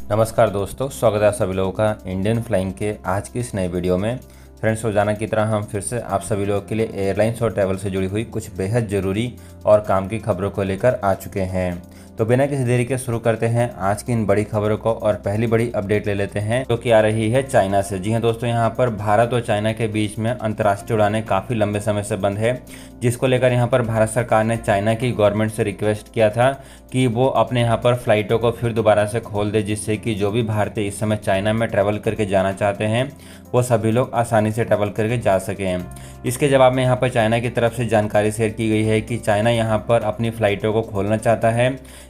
नमस्कार दोस्तों, स्वागत है आप सभी लोगों का इंडियन फ्लाइंग के आज की इस नई वीडियो में। फ्रेंड्स, रोजाना की तरह हम फिर से आप सभी लोगों के लिए एयरलाइंस और ट्रैवल से जुड़ी हुई कुछ बेहद ज़रूरी और काम की खबरों को लेकर आ चुके हैं। तो बिना किसी देरी के शुरू करते हैं आज की इन बड़ी खबरों को और पहली बड़ी अपडेट ले लेते हैं जो कि आ रही है चाइना से। जी हाँ दोस्तों, यहाँ पर भारत और चाइना के बीच में अंतर्राष्ट्रीय उड़ानें काफ़ी लंबे समय से बंद है, जिसको लेकर यहाँ पर भारत सरकार ने चाइना की गवर्नमेंट से रिक्वेस्ट किया था कि वो अपने यहाँ पर फ्लाइटों को फिर दोबारा से खोल दे, जिससे कि जो भी भारतीय इस समय चाइना में ट्रैवल करके जाना चाहते हैं वो सभी लोग आसानी से ट्रैवल करके जा सकें। इसके जवाब में यहाँ पर चाइना की तरफ से जानकारी शेयर की गई है कि चाइना यहाँ पर अपनी फ़्लाइटों को खोलना चाहता है,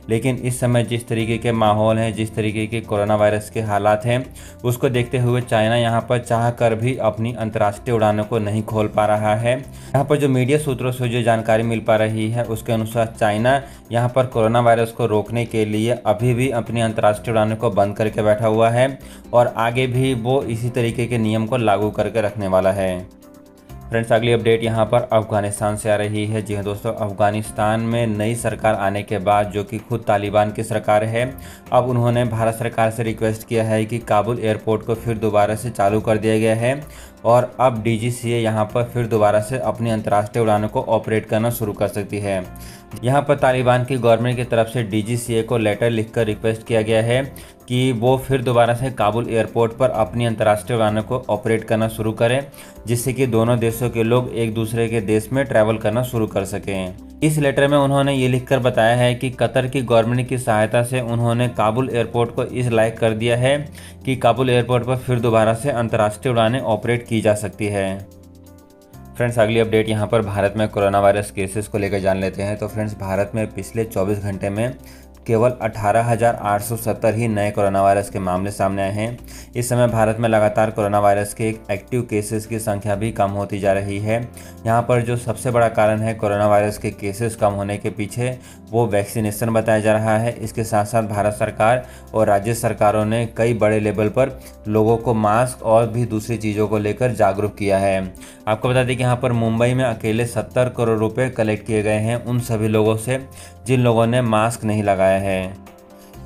लेकिन इस समय जिस तरीके के माहौल हैं, जिस तरीके के कोरोना वायरस के हालात हैं, उसको देखते हुए चाइना यहाँ पर चाह कर भी अपनी अंतर्राष्ट्रीय उड़ानों को नहीं खोल पा रहा है। यहाँ पर जो मीडिया सूत्रों से जो जानकारी मिल पा रही है उसके अनुसार चाइना यहाँ पर कोरोना वायरस को रोकने के लिए अभी भी अपनी अंतर्राष्ट्रीय उड़ानों को बंद करके बैठा हुआ है और आगे भी वो इसी तरीके के नियम को लागू करके रखने वाला है। फ्रेंड्स, अगली अपडेट यहाँ पर अफगानिस्तान से आ रही है। जी हाँ दोस्तों, अफगानिस्तान में नई सरकार आने के बाद जो कि खुद तालिबान की सरकार है, अब उन्होंने भारत सरकार से रिक्वेस्ट किया है कि काबुल एयरपोर्ट को फिर दोबारा से चालू कर दिया गया है और अब DGCA यहाँ पर फिर दोबारा से अपनी अंतर्राष्ट्रीय उड़ानों को ऑपरेट करना शुरू कर सकती है। यहाँ पर तालिबान की गवर्नमेंट की तरफ से DGCA को लेटर लिखकर रिक्वेस्ट किया गया है कि वो फिर दोबारा से काबुल एयरपोर्ट पर अपनी अंतर्राष्ट्रीय उड़ानों को ऑपरेट करना शुरू करें, जिससे कि दोनों देशों के लोग एक दूसरे के देश में ट्रैवल करना शुरू कर सकें। इस लेटर में उन्होंने ये लिखकर बताया है कि कतर की गवर्नमेंट की सहायता से उन्होंने काबुल एयरपोर्ट को इस लायक कर दिया है कि काबुल एयरपोर्ट पर फिर दोबारा से अंतर्राष्ट्रीय उड़ानें ऑपरेट की जा सकती है। फ्रेंड्स, अगली अपडेट यहाँ पर भारत में कोरोना वायरस केसेस को लेकर जान लेते हैं। तो फ्रेंड्स, भारत में पिछले 24 घंटे में केवल 18,870 ही नए कोरोना वायरस के मामले सामने आए हैं। इस समय भारत में लगातार कोरोना वायरस के एक्टिव केसेस की संख्या भी कम होती जा रही है। यहाँ पर जो सबसे बड़ा कारण है कोरोना वायरस के केसेस कम होने के पीछे, वो वैक्सीनेशन बताया जा रहा है। इसके साथ साथ भारत सरकार और राज्य सरकारों ने कई बड़े लेवल पर लोगों को मास्क और भी दूसरी चीज़ों को लेकर जागरूक किया है। आपको बता दें कि यहाँ पर मुंबई में अकेले 70 करोड़ रुपए कलेक्ट किए गए हैं उन सभी लोगों से जिन लोगों ने मास्क नहीं लगाया है।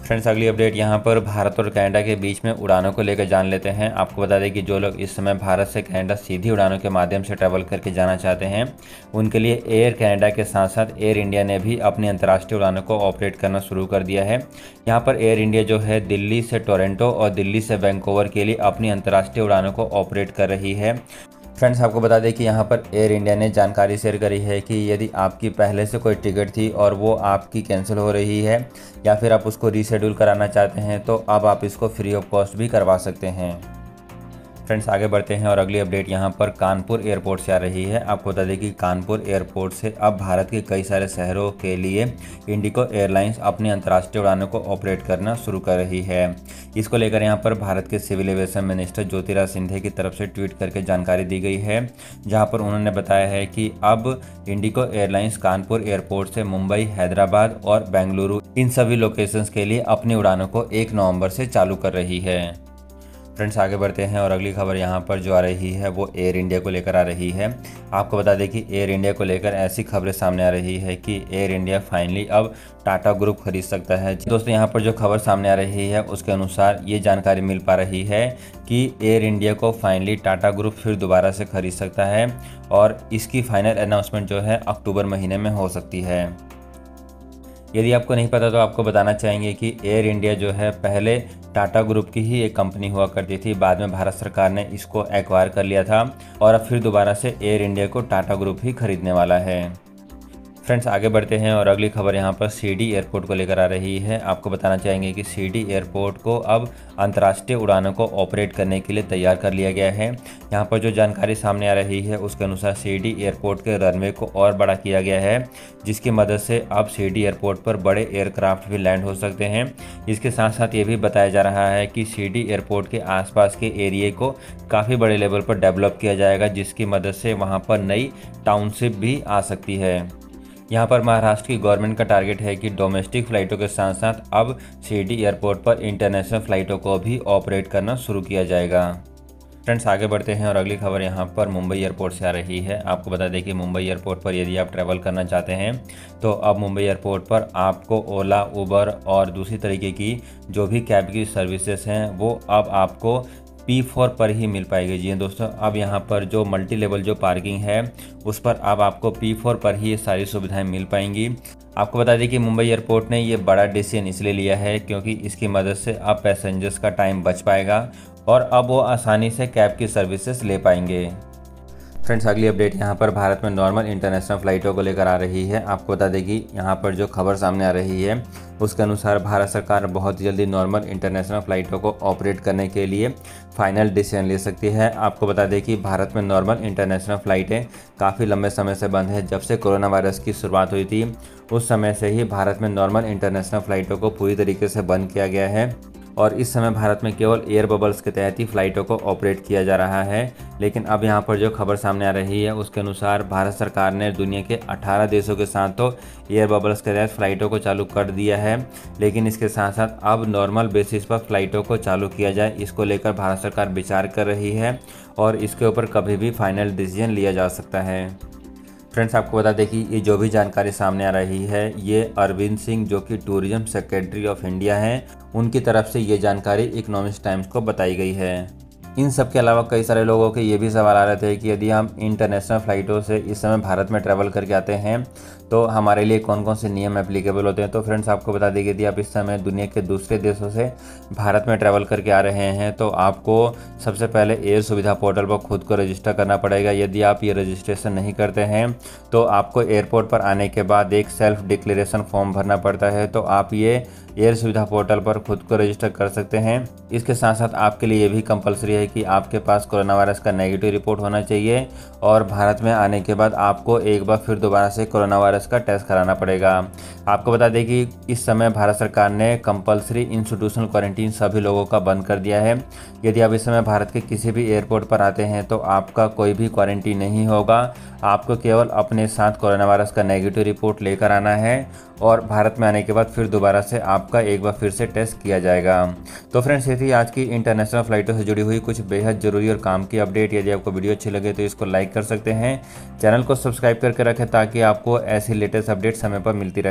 फ्रेंड्स, अगली अपडेट यहाँ पर भारत और कनाडा के बीच में उड़ानों को लेकर जान लेते हैं। आपको बता दें कि जो लोग इस समय भारत से कनाडा सीधी उड़ानों के माध्यम से ट्रैवल करके जाना चाहते हैं, उनके लिए एयर कनाडा के साथ साथ एयर इंडिया ने भी अपनी अंतर्राष्ट्रीय उड़ानों को ऑपरेट करना शुरू कर दिया है। यहाँ पर एयर इंडिया जो है दिल्ली से टोरंटो और दिल्ली से वैंकूवर के लिए अपनी अंतर्राष्ट्रीय उड़ानों को ऑपरेट कर रही है। फ्रेंड्स, आपको बता दें कि यहाँ पर एयर इंडिया ने जानकारी शेयर करी है कि यदि आपकी पहले से कोई टिकट थी और वो आपकी कैंसिल हो रही है या फिर आप उसको रीशेड्यूल कराना चाहते हैं तो अब आप इसको फ्री ऑफ कॉस्ट भी करवा सकते हैं। फ्रेंड्स, आगे बढ़ते हैं और अगली अपडेट यहाँ पर कानपुर एयरपोर्ट से आ रही है। आपको बता दें कि कानपुर एयरपोर्ट से अब भारत के कई सारे शहरों के लिए इंडिगो एयरलाइंस अपनी अंतर्राष्ट्रीय उड़ानों को ऑपरेट करना शुरू कर रही है। इसको लेकर यहाँ पर भारत के civil aviation minister Jyotiraj Scindia की तरफ से ट्वीट करके जानकारी दी गई है, जहाँ पर उन्होंने बताया है कि अब इंडिगो एयरलाइंस कानपुर एयरपोर्ट से मुंबई, हैदराबाद और बेंगलुरु इन सभी लोकेशंस के लिए अपनी उड़ानों को 1 नवंबर से चालू कर रही है। फ्रेंड्स, आगे बढ़ते हैं और अगली खबर यहाँ पर जो आ रही है वो एयर इंडिया को लेकर आ रही है। आपको बता दें कि एयर इंडिया को लेकर ऐसी खबरें सामने आ रही है कि एयर इंडिया फाइनली अब टाटा ग्रुप खरीद सकता है। दोस्तों, यहाँ पर जो खबर सामने आ रही है उसके अनुसार ये जानकारी मिल पा रही है कि एयर इंडिया को फाइनली टाटा ग्रुप फिर दोबारा से खरीद सकता है और इसकी फाइनल अनाउंसमेंट जो है अक्टूबर महीने में हो सकती है। यदि आपको नहीं पता तो आपको बताना चाहेंगे कि एयर इंडिया जो है पहले टाटा ग्रुप की ही एक कंपनी हुआ करती थी, बाद में भारत सरकार ने इसको एक्वायर कर लिया था और अब फिर दोबारा से एयर इंडिया को टाटा ग्रुप ही खरीदने वाला है। फ्रेंड्स, आगे बढ़ते हैं और अगली खबर यहाँ पर CD एयरपोर्ट को लेकर आ रही है। आपको बताना चाहेंगे कि CD एयरपोर्ट को अब अंतर्राष्ट्रीय उड़ानों को ऑपरेट करने के लिए तैयार कर लिया गया है। यहाँ पर जो जानकारी सामने आ रही है उसके अनुसार CD एयरपोर्ट के रनवे को और बड़ा किया गया है, जिसकी मदद से अब CD एयरपोर्ट पर बड़े एयरक्राफ्ट भी लैंड हो सकते हैं। इसके साथ साथ ये भी बताया जा रहा है कि CD एयरपोर्ट के आसपास के एरिए को काफ़ी बड़े लेवल पर डेवलप किया जाएगा, जिसकी मदद से वहाँ पर नई टाउनशिप भी आ सकती है। यहाँ पर महाराष्ट्र की गवर्नमेंट का टारगेट है कि डोमेस्टिक फ़्लाइटों के साथ साथ अब CD एयरपोर्ट पर इंटरनेशनल फ़्लाइटों को भी ऑपरेट करना शुरू किया जाएगा। फ्रेंड्स आगे बढ़ते हैं और अगली खबर यहाँ पर मुंबई एयरपोर्ट से आ रही है। आपको बता दें कि मुंबई एयरपोर्ट पर यदि आप ट्रैवल करना चाहते हैं तो अब मुंबई एयरपोर्ट पर आपको ओला, उबर और दूसरी तरीके की जो भी कैब की सर्विसेज हैं वो अब आपको P4 पर ही मिल पाएगी। जी हाँ दोस्तों, अब यहाँ पर जो मल्टी लेवल जो पार्किंग है उस पर अब आपको P4 पर ही ये सारी सुविधाएं मिल पाएंगी। आपको बता दें कि मुंबई एयरपोर्ट ने ये बड़ा डिसीजन इसलिए लिया है क्योंकि इसकी मदद से अब पैसेंजर्स का टाइम बच पाएगा और अब वो आसानी से कैब की सर्विसेज ले पाएंगे। फ्रेंड्स अगली अपडेट यहाँ पर भारत में नॉर्मल इंटरनेशनल फ़्लाइटों को लेकर आ रही है। आपको बता दें कि यहाँ पर जो खबर सामने आ रही है उसके अनुसार भारत सरकार बहुत जल्दी नॉर्मल इंटरनेशनल फ़्लाइटों को ऑपरेट करने के लिए फाइनल डिसीजन ले सकती है। आपको बता दें कि भारत में नॉर्मल इंटरनेशनल फ़्लाइटें काफ़ी लंबे समय से बंद है। जब से कोरोना वायरस की शुरुआत हुई थी उस समय से ही भारत में नॉर्मल इंटरनेशनल फ़्लाइटों को पूरी तरीके से बंद किया गया है और इस समय भारत में केवल एयर बबल्स के तहत ही फ़्लाइटों को ऑपरेट किया जा रहा है। लेकिन अब यहाँ पर जो खबर सामने आ रही है उसके अनुसार भारत सरकार ने दुनिया के 18 देशों के साथ तो एयर बबल्स के तहत फ़्लाइटों को चालू कर दिया है, लेकिन इसके साथ साथ अब नॉर्मल बेसिस पर फ़्लाइटों को चालू किया जाए, इसको लेकर भारत सरकार विचार कर रही है और इसके ऊपर कभी भी फाइनल डिसीजन लिया जा सकता है। फ्रेंड्स आपको बता दें कि ये जो भी जानकारी सामने आ रही है ये अरविंद सिंह जो कि टूरिज्म सेक्रेटरी ऑफ इंडिया हैं उनकी तरफ से ये जानकारी इकोनॉमिक्स टाइम्स को बताई गई है। इन सब के अलावा कई सारे लोगों के ये भी सवाल आ रहे थे कि यदि हम इंटरनेशनल फ़्लाइटों से इस समय भारत में ट्रैवल करके आते हैं तो हमारे लिए कौन कौन से नियम एप्लीकेबल होते हैं। तो फ्रेंड्स आपको बता दें कि यदि आप इस समय दुनिया के दूसरे देशों से भारत में ट्रैवल करके आ रहे हैं तो आपको सबसे पहले एयर सुविधा पोर्टल पर खुद को रजिस्टर करना पड़ेगा। यदि आप ये रजिस्ट्रेशन नहीं करते हैं तो आपको एयरपोर्ट पर आने के बाद एक सेल्फ डिक्लेरेशन फॉर्म भरना पड़ता है, तो आप ये एयर सुविधा पोर्टल पर खुद को रजिस्टर कर सकते हैं। इसके साथ साथ आपके लिए ये भी कंपलसरी है कि आपके पास कोरोना वायरस का नेगेटिव रिपोर्ट होना चाहिए और भारत में आने के बाद आपको एक बार फिर दोबारा से कोरोना वायरस का टेस्ट कराना पड़ेगा। आपको बता दें कि इस समय भारत सरकार ने कंपलसरी इंस्टीट्यूशनल क्वारंटीन सभी लोगों का बंद कर दिया है। यदि आप इस समय भारत के किसी भी एयरपोर्ट पर आते हैं तो आपका कोई भी क्वारंटीन नहीं होगा, आपको केवल अपने साथ कोरोना वायरस का नेगेटिव रिपोर्ट लेकर आना है और भारत में आने के बाद फिर दोबारा से आपका एक बार फिर से टेस्ट किया जाएगा। तो फ्रेंड्स ये थी आज की इंटरनेशनल फ़्लाइटों से जुड़ी हुई कुछ बेहद ज़रूरी और काम की अपडेट। यदि आपको वीडियो अच्छी लगे तो इसको लाइक कर सकते हैं, चैनल को सब्सक्राइब करके रखें ताकि आपको ऐसी लेटेस्ट अपडेट समय पर मिलती रहे।